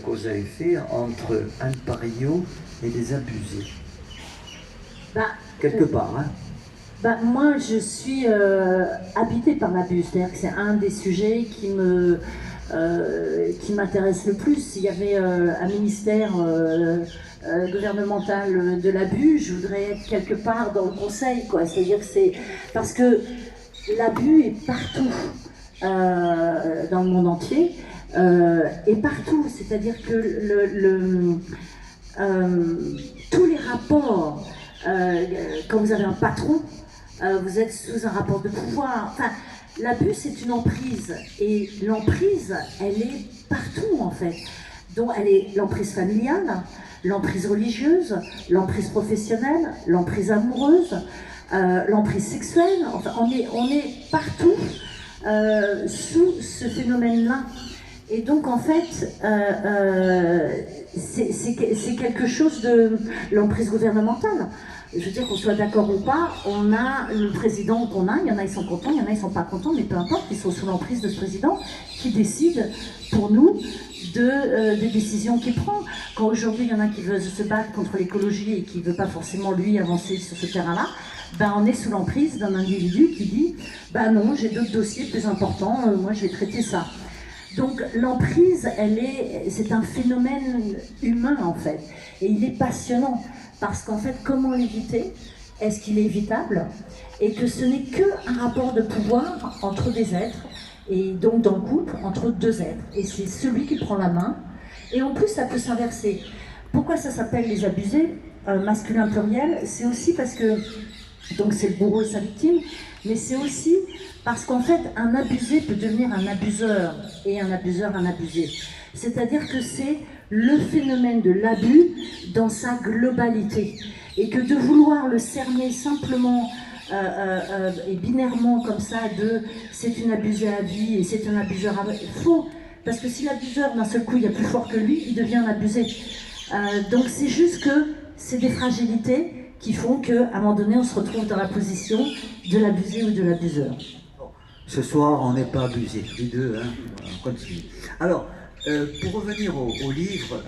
cause à effet entre Anne Parigno et les abusés. Quelque part, hein. Moi, je suis habitée par l'abus, c'est-à-dire que c'est un des sujets qui m'intéresse le plus. S'il y avait un ministère gouvernemental de l'abus, je voudrais être quelque part dans le conseil, quoi. C'est-à-dire que c'est parce que l'abus est partout dans le monde entier et partout. C'est-à-dire que tous les rapports, quand vous avez un patron, vous êtes sous un rapport de pouvoir. Enfin, l'abus, c'est une emprise. Et l'emprise, elle est partout, en fait. Donc, elle est l'emprise familiale, l'emprise religieuse, l'emprise professionnelle, l'emprise amoureuse, l'emprise sexuelle. Enfin, on est partout sous ce phénomène-là. Et donc, en fait, c'est quelque chose de l'emprise gouvernementale. Je veux dire, qu'on soit d'accord ou pas, on a le président qu'on a, il y en a ils sont contents, il y en a ils sont pas contents, mais peu importe, ils sont sous l'emprise de ce président qui décide pour nous des décisions qu'il prend. Quand aujourd'hui il y en a qui veulent se battre contre l'écologie et qui ne veut pas forcément lui avancer sur ce terrain-là, on est sous l'emprise d'un individu qui dit non, j'ai d'autres dossiers plus importants, moi je vais traiter ça. Donc l'emprise, c'est un phénomène humain en fait, et il est passionnant. Parce qu'en fait, comment l'éviter? Est-ce qu'il est évitable? Et que ce n'est qu'un rapport de pouvoir entre des êtres, et donc dans le couple, entre deux êtres. Et c'est celui qui prend la main. Et en plus, ça peut s'inverser. Pourquoi ça s'appelle les abusés, masculin pluriel? C'est aussi parce que, donc c'est le bourreau et sa victime, mais c'est aussi parce qu'en fait, un abusé peut devenir un abuseur, et un abuseur un abusé. C'est-à-dire que c'est le phénomène de l'abus dans sa globalité. Et que de vouloir le cerner simplement et binairement comme ça, c'est une abusée à vie et c'est un abuseur à vie, faux. Parce que si l'abuseur, d'un seul coup, il y a plus fort que lui, il devient un abusé. Donc c'est juste que c'est des fragilités qui font qu'à un moment donné, on se retrouve dans la position de l'abusé ou de l'abuseur. Ce soir, on n'est pas abusé, les deux, hein. On continue. Alors, pour revenir au livre...